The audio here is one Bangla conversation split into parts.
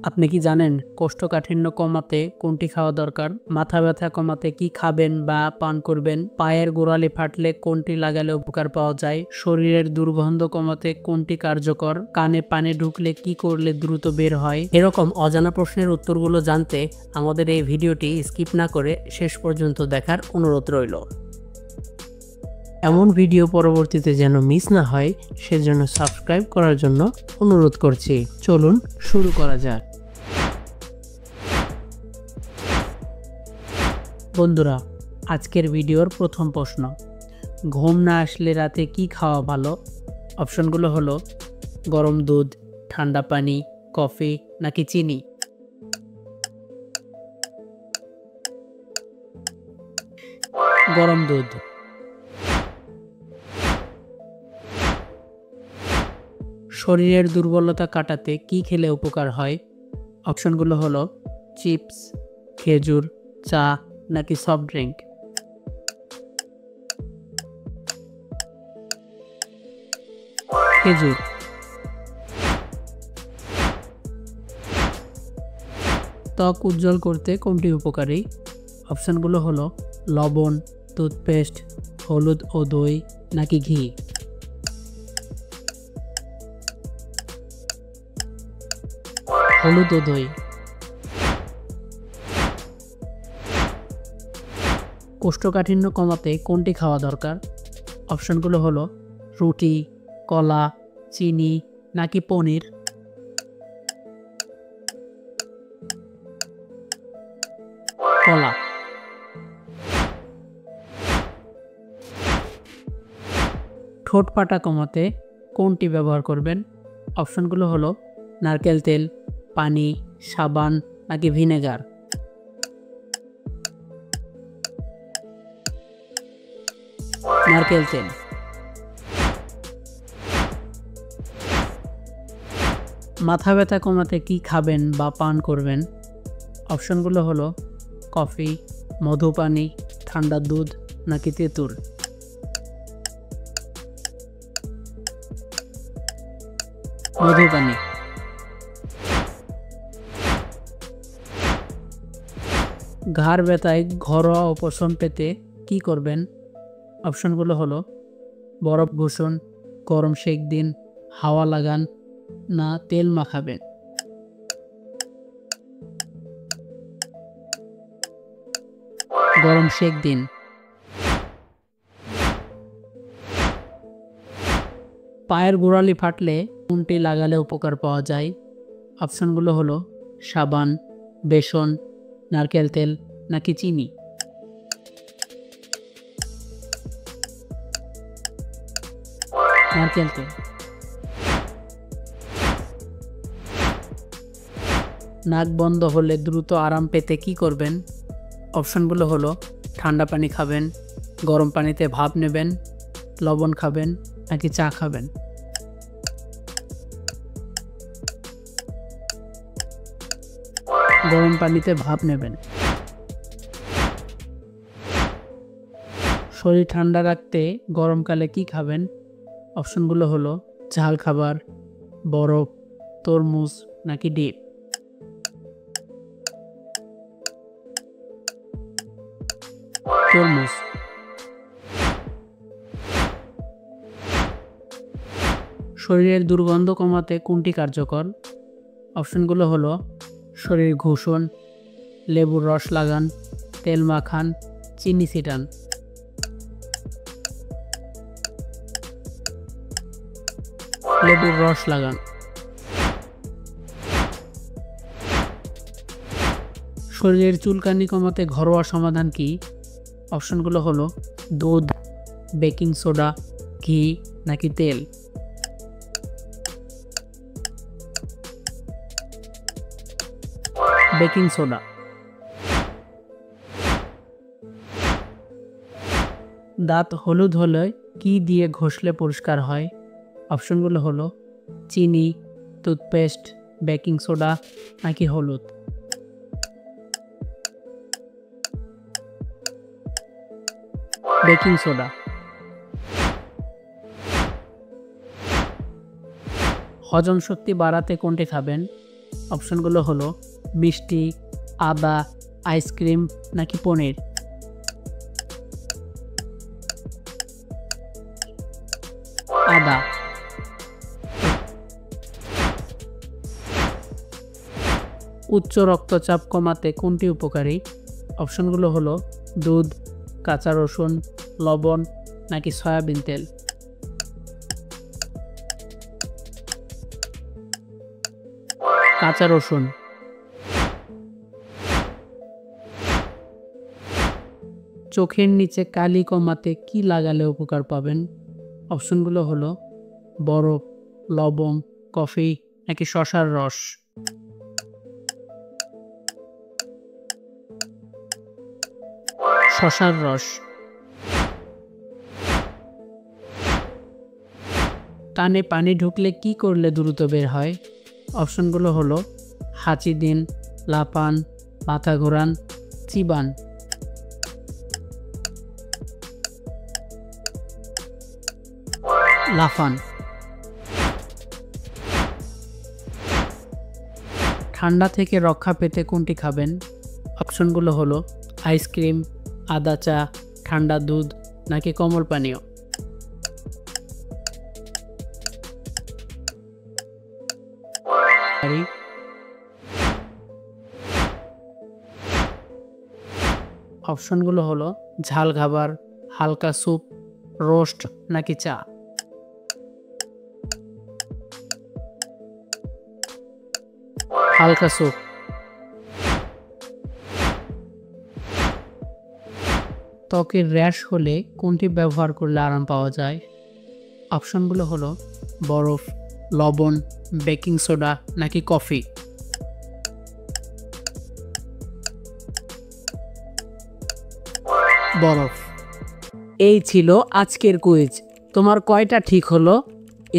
আপনি কি জানেন কোষ্ঠকাঠিন্য কমাতে কোনটি খাওয়া দরকার? মাথা ব্যথা কমাতে কি খাবেন বা পান করবেন? পায়ের গোড়ালি ফাটলে কোনটি লাগালে উপকার পাওয়া যায়? শরীরের দুর্গন্ধ কমাতে কোনটি কার্যকর? কানে পানি ঢুকলে কি করলে দ্রুত বের হয়? এরকম অজানা প্রশ্নের উত্তরগুলো জানতে আমাদের এই ভিডিওটি স্কিপ না করে শেষ পর্যন্ত দেখার অনুরোধ রইল। এমন ভিডিও পরবর্তীতে যেন মিস না হয় সেজন্য সাবস্ক্রাইব করার জন্য অনুরোধ করছি। চলুন শুরু করা যাক। বন্ধুরা, আজকের ভিডিওর প্রথম প্রশ্ন, ঘুম না আসলে রাতে কি খাওয়া ভালো? অপশনগুলো হলো গরম দুধ, ঠান্ডা পানি, কফি নাকি চিনি। গরম দুধ। শরীরের দুর্বলতা কাটাতে কি খেলে উপকার হয়? অপশনগুলো হলো চিপস, খেজুর, চা নাকি সফট ড্রিঙ্ক। খেজুর। ত্বক উজ্জ্বল করতে কোনটি উপকারী? অপশনগুলো হলো লবণ, টুথপেস্ট, হলুদ ও দই নাকি ঘি। হলুদ ও দই। কোষ্ঠকাঠিন্য কমাতে কোনটি খাওয়া দরকার? অপশনগুলো হলো রুটি, কলা, চিনি নাকি পনির। কলা। ঠোঁট ফাটা কমাতে কোনটি ব্যবহার করবেন? অপশনগুলো হলো নারকেল তেল, পানি, সাবান নাকি ভিনেগার। নারকেল তেল। মাথা ব্যথা কমাতে কি খাবেন বা পান করবেন? অপশনগুলো হলো কফি, মধু পানি, ঠান্ডা দুধ নাকি তেঁতুল। মধু পানি। ঘাড় ব্যথায় ঘরোয়া উপশম পেতে কি করবেন? অপশনগুলো হলো বরফ ঘুষুন, গরম সেক দিন, হাওয়া লাগান না তেল মাখাবেন। গরম সেক দিন। পায়ের গোড়ালি ফাটলে কোনটি লাগালে উপকার পাওয়া যায়? অপশনগুলো হলো সাবান, বেসন, নারকেল তেল নাকি চিনি। নারকেল তেল। নাক বন্ধ হলে দ্রুত আরাম পেতে কি করবেন? অপশনগুলো হলো ঠান্ডা পানি খাবেন, গরম পানিতে ভাপ নেবেন, লবণ খাবেন নাকি চা খাবেন। গরম পানিতে ভাপ নেবেন। শরীর ঠান্ডা রাখতে গরমকালে কি খাবেন? অপশনগুলো হলো ঝাল খাবার, বরফ, তরমুজ নাকি ডিপ। তরমুজ। শরীরের দুর্গন্ধ কমাতে কোনটি কার্যকর? অপশনগুলো হলো শরীর ঘুষুন, লেবুর রস লাগান, তেল মাখান, চিনি ছিটান। লেবুর রস লাগান। শরীরের চুলকানি কমাতে ঘরোয়া সমাধান কি? অপশনগুলো হলো দুধ, বেকিং সোডা, ঘি নাকি তেল। Baking soda. দাঁত হলুদ হলে কি দিয়ে ঘষলে পরিষ্কার হয়? অপশনগুলো হলো চিনি, টুথপেস্ট, বেকিং সোডা নাকি হলুদ। Baking soda. হজম শক্তি বাড়াতে কোনটি খাবেন? অপশনগুলো হলো মিষ্টি, আদা, আইসক্রিম নাকি পনির। আদা। উচ্চ রক্তচাপ কমাতে কোনটি উপকারী? অপশনগুলো হলো দুধ, কাঁচা রসুন, লবণ নাকি সয়াবিন তেল। কাঁচা রসুন। চোখের নিচে কালি কমাতে কি লাগালে উপকার পাবেন? অপশনগুলো হলো বরফ, লবণ, কফি নাকি শসার রস। শসার রস। কানে পানি ঢুকলে কি করলে দ্রুত বের হয়? অপশনগুলো হলো হাঁচি দিন, লাপান, মাথা ঘোরান, চিবান। লাফান। ঠান্ডা থেকে রক্ষা পেতে কোনটি খাবেন? অপশনগুলো হলো আইসক্রিম, আদা চা, ঠান্ডা দুধ নাকি কোমল পানীয়। অপশনগুলো হলো ঝাল খাবার, হালকা স্যুপ, রোস্ট নাকি চা। হালকা স্যুপ। ত্বকের র্যাশ হলে কোনটি ব্যবহার করলে আরাম পাওয়া যায়? অপশনগুলো হলো বরফ, লবণ, বেকিং সোডা নাকি কফি। বরফ। এই ছিল আজকের কুইজ। তোমার কয়টা ঠিক হলো?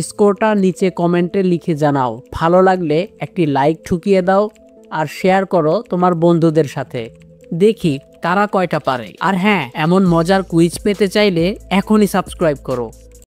স্কোরটা নিচে কমেন্টে লিখে জানাও। ভালো লাগলে একটি লাইক ঠুকিয়ে দাও আর শেয়ার করো তোমার বন্ধুদের সাথে। দেখি কারা কয়টা পারে। আর হ্যাঁ, এমন মজার কুইজ পেতে চাইলে এখনই সাবস্ক্রাইব করো।